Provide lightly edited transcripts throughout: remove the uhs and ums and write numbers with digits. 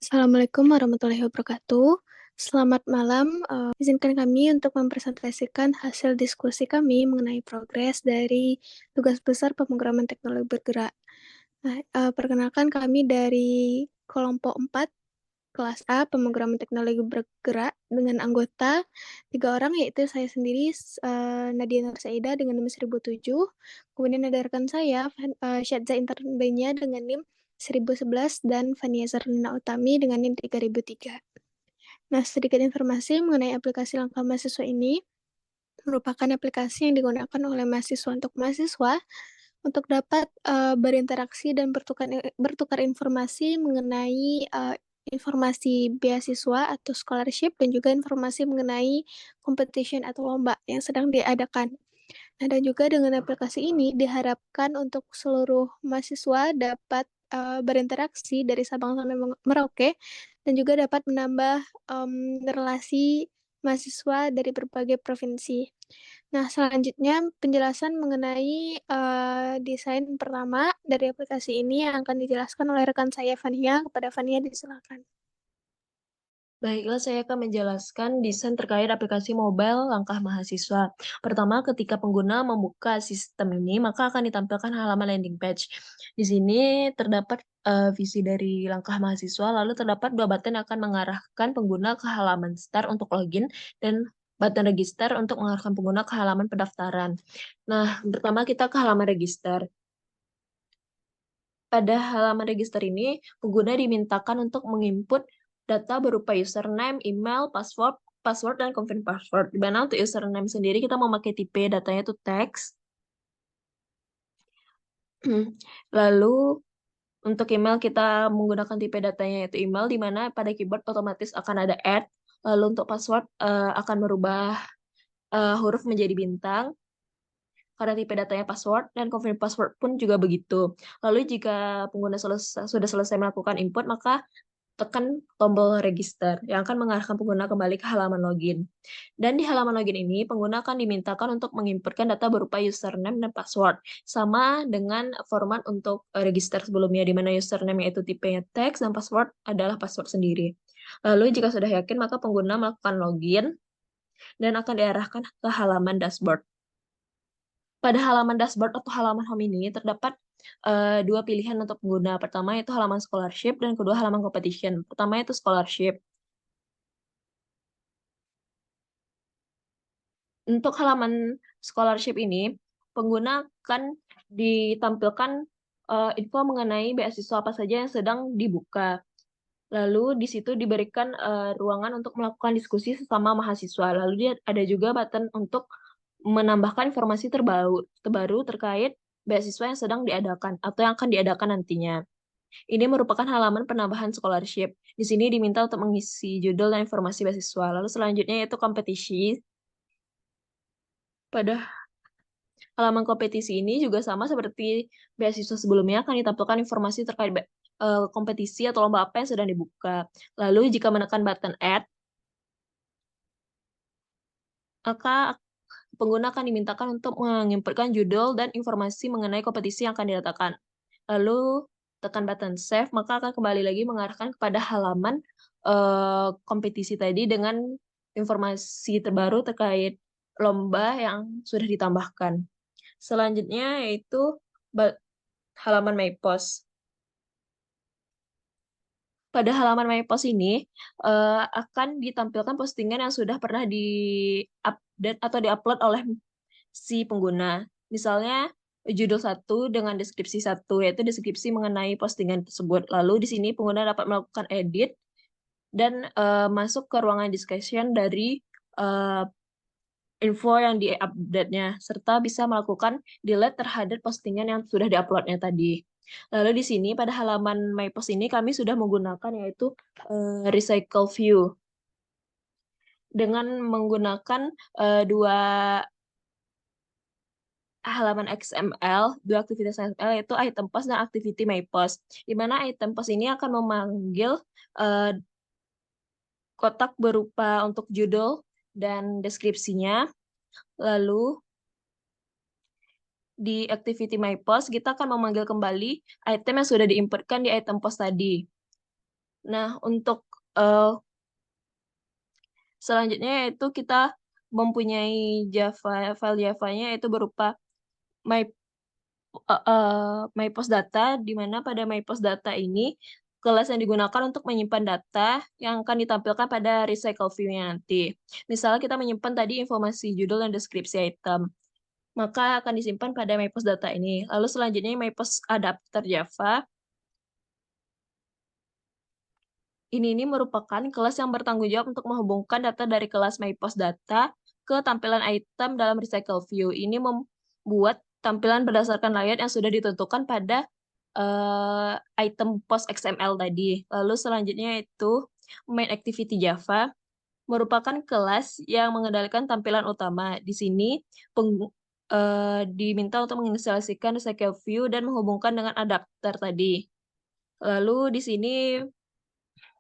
Assalamualaikum warahmatullahi wabarakatuh. Selamat malam, izinkan kami untuk mempresentasikan hasil diskusi kami mengenai progres dari tugas besar pemrograman teknologi bergerak. Nah, perkenalkan kami dari kelompok 4, kelas A, pemrograman teknologi bergerak dengan anggota 3 orang, yaitu saya sendiri, Nadia Nursaida dengan NIM 1007, kemudian ada rekan saya, Syadza Intan Benya dengan NIM 1011, dan Fania Zarlina Utami dengan NIM 3003. Nah, sedikit informasi mengenai aplikasi Langkah Mahasiswa ini, merupakan aplikasi yang digunakan oleh mahasiswa untuk mahasiswa untuk dapat berinteraksi dan bertukar informasi mengenai informasi beasiswa atau scholarship dan juga informasi mengenai competition atau lomba yang sedang diadakan. Nah, dan juga dengan aplikasi ini diharapkan untuk seluruh mahasiswa dapat berinteraksi dari Sabang sampai Merauke dan juga dapat menambah relasi mahasiswa dari berbagai provinsi. Nah, selanjutnya penjelasan mengenai, desain pertama dari aplikasi ini yang akan dijelaskan oleh rekan saya Fania. Kepada Fania disilakan. Baiklah, saya akan menjelaskan desain terkait aplikasi mobile Langkah Mahasiswa. Pertama, ketika pengguna membuka sistem ini, maka akan ditampilkan halaman landing page. Di sini terdapat visi dari Langkah Mahasiswa, lalu terdapat dua button yang akan mengarahkan pengguna ke halaman start untuk login, dan button register untuk mengarahkan pengguna ke halaman pendaftaran. Nah, pertama kita ke halaman register. Pada halaman register ini, pengguna dimintakan untuk menginput data berupa username, email, password, dan confirm password. Di mana untuk username sendiri kita memakai tipe datanya itu teks. Lalu untuk email kita menggunakan tipe datanya yaitu email, di mana pada keyboard otomatis akan ada @. Lalu untuk password akan merubah huruf menjadi bintang karena tipe datanya password, dan confirm password pun juga begitu. Lalu jika pengguna sudah selesai melakukan input, maka tekan tombol register yang akan mengarahkan pengguna kembali ke halaman login. Dan di halaman login ini, pengguna akan dimintakan untuk menginputkan data berupa username dan password. Sama dengan format untuk register sebelumnya, di mana username yaitu tipenya teks dan password adalah password sendiri. Lalu jika sudah yakin, maka pengguna melakukan login dan akan diarahkan ke halaman dashboard. Pada halaman dashboard atau halaman home ini terdapat dua pilihan untuk pengguna. Pertama itu halaman scholarship dan kedua halaman competition. Pertama itu scholarship. Untuk halaman scholarship ini, pengguna akan ditampilkan info mengenai beasiswa apa saja yang sedang dibuka. Lalu di situ diberikan ruangan untuk melakukan diskusi sesama mahasiswa. Lalu dia ada juga button untuk menambahkan informasi terbaru terkait beasiswa yang sedang diadakan atau yang akan diadakan nantinya. Ini merupakan halaman penambahan scholarship. Di sini diminta untuk mengisi judul dan informasi beasiswa. Lalu selanjutnya yaitu kompetisi. Pada halaman kompetisi ini juga sama seperti beasiswa sebelumnya, akan ditampilkan informasi terkait kompetisi atau lomba apa yang sedang dibuka. Lalu jika menekan button add, maka pengguna akan dimintakan untuk menginputkan judul dan informasi mengenai kompetisi yang akan diadakan. Lalu tekan button save, maka akan kembali lagi mengarahkan kepada halaman kompetisi tadi dengan informasi terbaru terkait lomba yang sudah ditambahkan. Selanjutnya yaitu halaman My Post. Pada halaman My Post ini akan ditampilkan postingan yang sudah pernah di-update atau di-upload oleh si pengguna. Misalnya judul satu dengan deskripsi satu, yaitu deskripsi mengenai postingan tersebut. Lalu di sini pengguna dapat melakukan edit dan masuk ke ruangan discussion dari info yang di-update-nya, serta bisa melakukan delete terhadap postingan yang sudah di-upload-nya tadi. Lalu di sini pada halaman My Post ini kami sudah menggunakan yaitu Recycle View. Dengan menggunakan dua halaman XML, dua aktivitas XML yaitu item post dan activity My Post. Di mana item post ini akan memanggil kotak berupa untuk judul dan deskripsinya. Lalu di activity My Post, kita akan memanggil kembali item yang sudah diinputkan di item post tadi. Nah, untuk eh, selanjutnya yaitu kita mempunyai file Java-nya yaitu berupa my my post data, di mana pada my post data ini kelas yang digunakan untuk menyimpan data yang akan ditampilkan pada recycle view-nya nanti. Misalnya kita menyimpan tadi informasi judul dan deskripsi item, maka akan disimpan pada my post data ini. Lalu selanjutnya my post adapter Java. Ini merupakan kelas yang bertanggung jawab untuk menghubungkan data dari kelas MyPostData ke tampilan item dalam Recycle View. Ini membuat tampilan berdasarkan layout yang sudah ditentukan pada item post XML tadi. Lalu selanjutnya itu Main Activity Java merupakan kelas yang mengendalikan tampilan utama. Di sini diminta untuk menginisialisasikan Recycle View dan menghubungkan dengan adapter tadi. Lalu di sini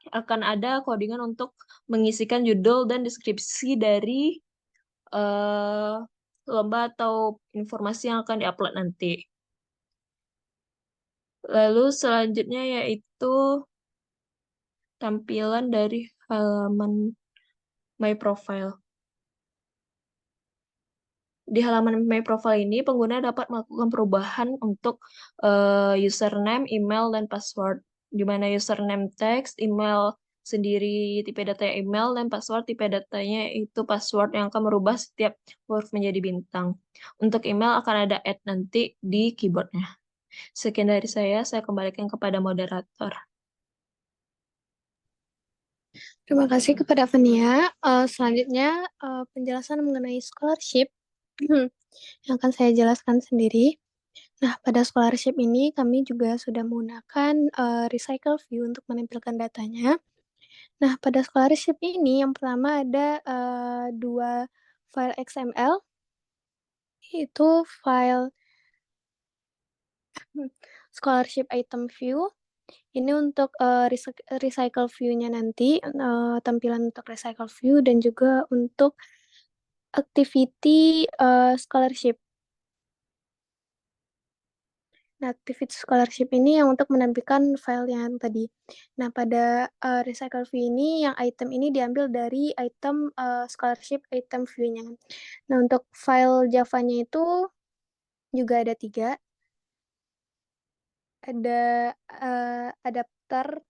akan ada codingan untuk mengisikan judul dan deskripsi dari eh, lomba atau informasi yang akan diupload nanti. Lalu selanjutnya yaitu tampilan dari halaman My Profile. Di halaman My Profile ini, pengguna dapat melakukan perubahan untuk username, email, dan password. Di mana username teks, email sendiri tipe data email, dan password tipe datanya itu password yang akan merubah setiap huruf menjadi bintang. Untuk email akan ada add nanti di keyboardnya. Sekian dari saya kembalikan kepada moderator. Terima kasih kepada Fania. Selanjutnya, penjelasan mengenai scholarship yang akan saya jelaskan sendiri. Nah, pada scholarship ini kami juga sudah menggunakan Recycle View untuk menampilkan datanya. Nah, pada scholarship ini yang pertama ada dua file XML, yaitu file scholarship item view. Ini untuk recycle view-nya nanti, tampilan untuk recycle view dan juga untuk activity scholarship. Nah, activity scholarship ini yang untuk menampilkan file yang tadi. Nah, pada recycle view ini, yang item ini diambil dari item scholarship item view-nya. Nah, untuk file Java-nya itu juga ada 3. Ada adapter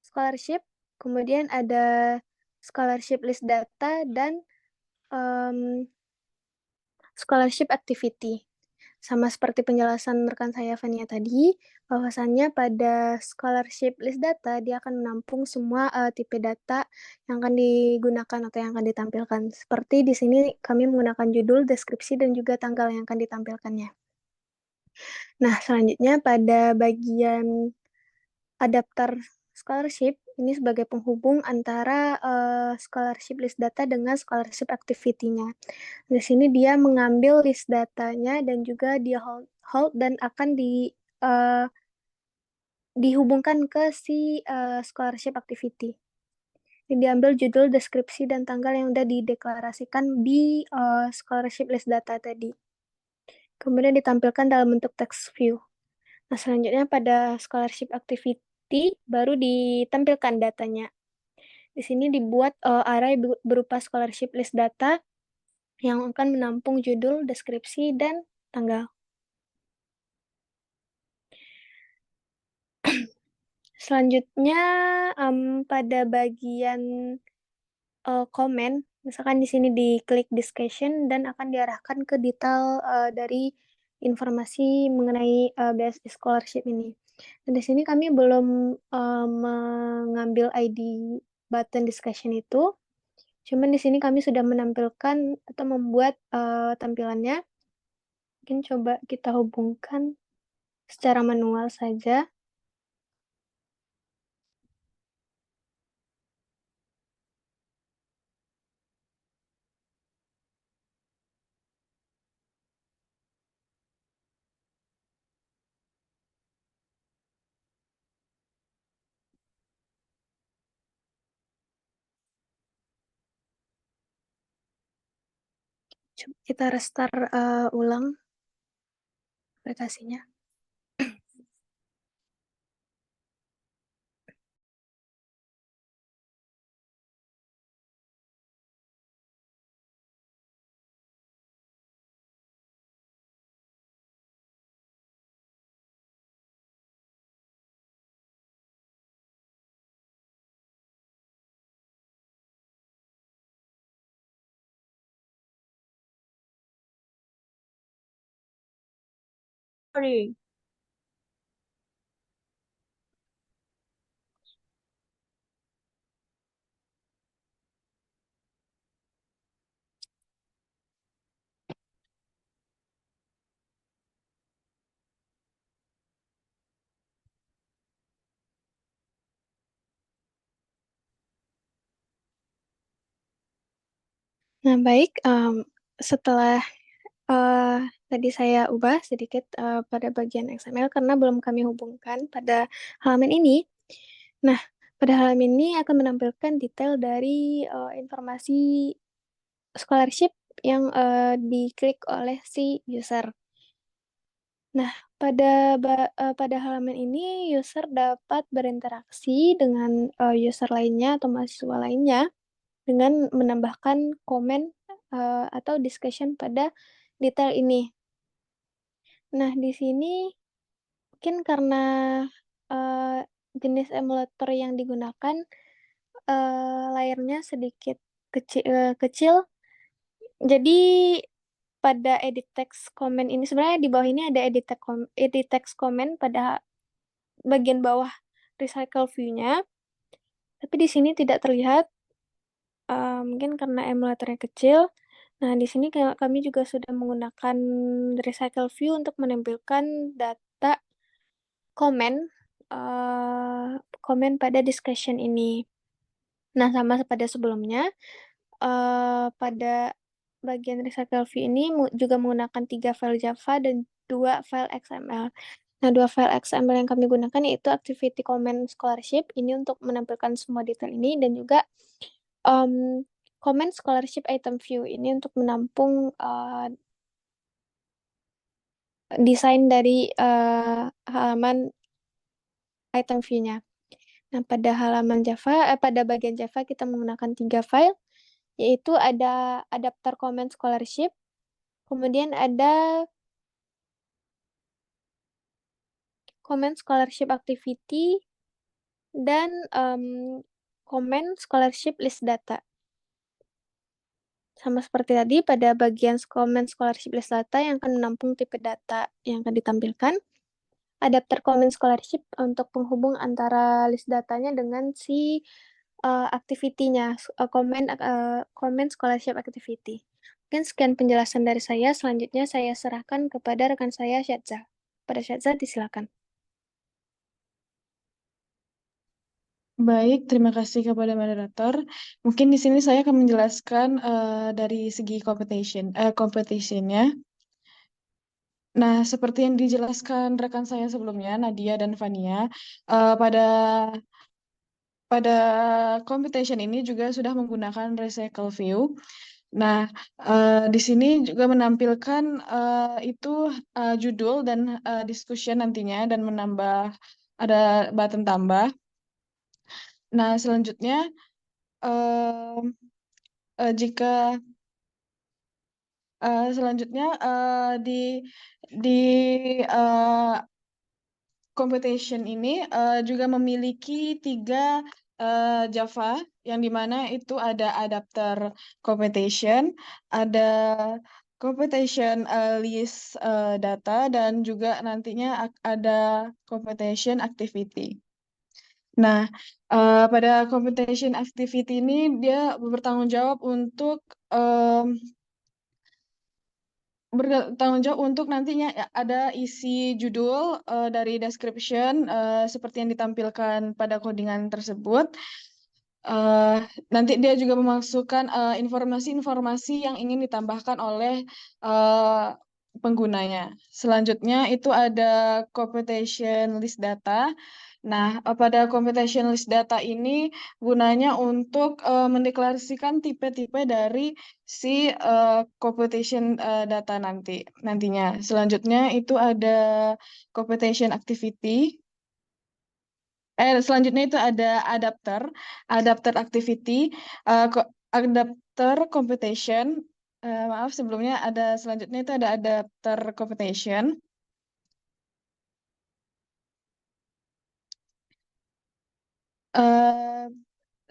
scholarship, kemudian ada scholarship list data, dan scholarship activity. Sama seperti penjelasan rekan saya Fania tadi, bahwasannya pada scholarship list data dia akan menampung semua tipe data yang akan digunakan atau yang akan ditampilkan. Seperti di sini kami menggunakan judul, deskripsi, dan juga tanggal yang akan ditampilkannya. Nah, selanjutnya pada bagian adapter scholarship ini sebagai penghubung antara scholarship list data dengan scholarship activity-nya. Di sini dia mengambil list datanya dan juga dia hold dan akan dihubungkan ke si scholarship activity. Ini diambil judul, deskripsi, dan tanggal yang sudah dideklarasikan di scholarship list data tadi. Kemudian ditampilkan dalam bentuk text view. Nah, selanjutnya pada scholarship activity baru ditampilkan datanya. Di sini dibuat array berupa scholarship list data yang akan menampung judul, deskripsi, dan tanggal. Selanjutnya pada bagian komen, misalkan di sini diklik discussion dan akan diarahkan ke detail dari informasi mengenai BSI scholarship ini. Dan di sini kami belum mengambil ID button discussion itu, cuman di sini kami sudah menampilkan atau membuat tampilannya. Mungkin coba kita hubungkan secara manual saja. Coba kita restart ulang aplikasinya. morning. Nah, baik, setelah eh, tadi saya ubah sedikit pada bagian XML karena belum kami hubungkan pada halaman ini. Nah, pada halaman ini akan menampilkan detail dari informasi scholarship yang diklik oleh si user. Nah, pada halaman ini user dapat berinteraksi dengan user lainnya atau mahasiswa lainnya dengan menambahkan komen atau discussion pada detail ini. Nah, di sini mungkin karena uh, jenis emulator yang digunakan layarnya sedikit kecil, jadi pada edit text comment ini sebenarnya di bawah ini ada edit text comment pada bagian bawah recycle view-nya, tapi di sini tidak terlihat, mungkin karena emulatornya kecil. Nah, di sini kami juga sudah menggunakan recycle view untuk menampilkan data komen komen pada discussion ini. Nah, sama pada sebelumnya, pada bagian recycle view ini juga menggunakan 3 file Java dan 2 file XML. Nah, 2 file XML yang kami gunakan yaitu activity comment scholarship ini untuk menampilkan semua detail ini, dan juga comment scholarship item view ini untuk menampung desain dari halaman item view-nya. Nah, pada bagian Java kita menggunakan 3 file, yaitu ada adapter comment scholarship, kemudian ada comment scholarship activity, dan comment scholarship list data. Sama seperti tadi, pada bagian comment scholarship list data yang akan menampung tipe data yang akan ditampilkan, adapter comment scholarship untuk penghubung antara list datanya dengan si activity-nya, comment scholarship activity. Mungkin sekian penjelasan dari saya. Selanjutnya saya serahkan kepada rekan saya, Syadza. Pada Syadza, disilakan. Baik, terima kasih kepada moderator. Mungkin di sini saya akan menjelaskan dari segi competition-nya. Nah, seperti yang dijelaskan rekan saya sebelumnya, Nadia dan Fania, pada competition ini juga sudah menggunakan recycle view. Nah, di sini juga menampilkan itu judul dan discussion nantinya, dan menambah ada button tambah. Nah, selanjutnya jika selanjutnya di competition ini juga memiliki 3 Java, yang dimana itu ada adapter competition, ada competition list data, dan juga nantinya ada competition activity. Nah, pada competition activity ini dia bertanggung jawab untuk nantinya ada isi judul dari description seperti yang ditampilkan pada codingan tersebut. Nanti dia juga memasukkan informasi-informasi yang ingin ditambahkan oleh penggunanya. Selanjutnya itu ada computation list data. Nah, pada computation list data ini gunanya untuk mendeklarasikan tipe-tipe dari si computation data nantinya. Selanjutnya itu ada computation activity. Selanjutnya itu ada adapter activity, adapter computation. Maaf, sebelumnya selanjutnya itu ada adapter computation. Eh,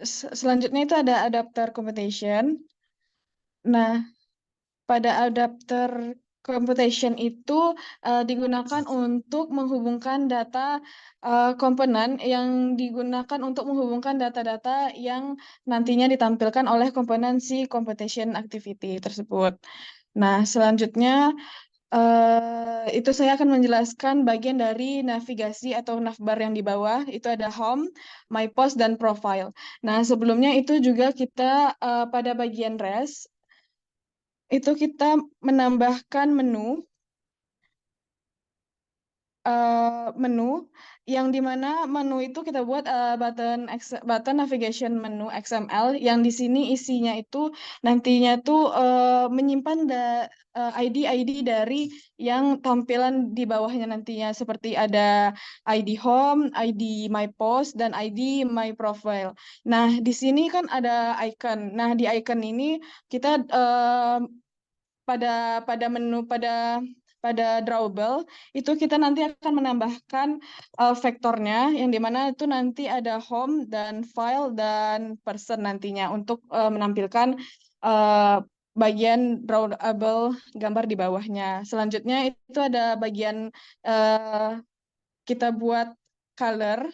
Selanjutnya itu ada adapter computation. Nah, pada adapter computation itu digunakan untuk menghubungkan data komponen yang digunakan untuk menghubungkan data-data yang nantinya ditampilkan oleh komponen si computation activity tersebut. Nah, selanjutnya itu saya akan menjelaskan bagian dari navigasi atau navbar yang di bawah. Itu ada home, my post, dan profile. Nah, sebelumnya itu juga kita pada bagian res, itu kita menambahkan menu yang dimana menu itu kita buat button navigation menu XML yang di sini isinya itu nantinya tuh menyimpan ID dari yang tampilan di bawahnya nantinya seperti ada ID home, ID my post, dan ID my profile. Nah, di sini kan ada icon. Nah, di icon ini kita pada menu pada drawable itu kita nanti akan menambahkan vektornya yang dimana itu nanti ada home dan file dan person nantinya untuk menampilkan bagian drawable gambar di bawahnya. Selanjutnya itu ada bagian kita buat color.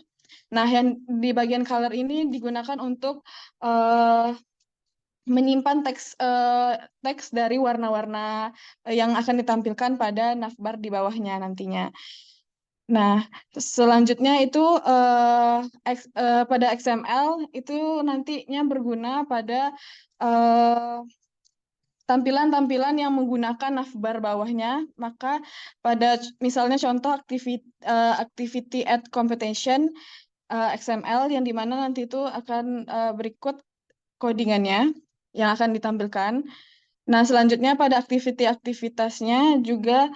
Nah, yang di bagian color ini digunakan untuk menyimpan teks dari warna-warna yang akan ditampilkan pada navbar di bawahnya nantinya. Nah, selanjutnya itu pada XML itu nantinya berguna pada tampilan-tampilan yang menggunakan navbar bawahnya. Maka pada misalnya contoh activity at computation XML yang dimana nanti itu akan berikut codingannya yang akan ditampilkan. Nah, selanjutnya pada aktivitasnya juga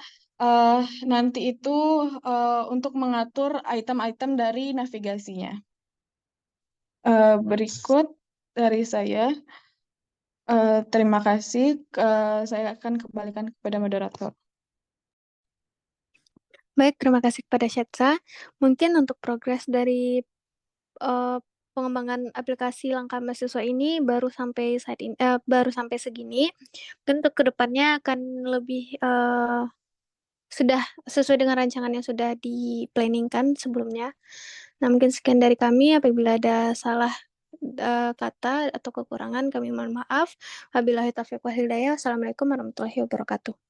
nanti itu untuk mengatur item-item dari navigasinya. Berikut dari saya. Terima kasih. Saya akan kembalikan kepada moderator. Baik, terima kasih kepada Shetsa. Mungkin untuk progres dari pengembangan aplikasi langkah mahasiswa ini baru sampai segini. Dan untuk kedepannya akan lebih sudah sesuai dengan rancangan yang sudah di-planningkan sebelumnya. Nah, mungkin sekian dari kami. Apabila ada salah kata atau kekurangan, kami mohon maaf. Wabillahi taufiq wal hidayah. Wassalamualaikum warahmatullahi wabarakatuh.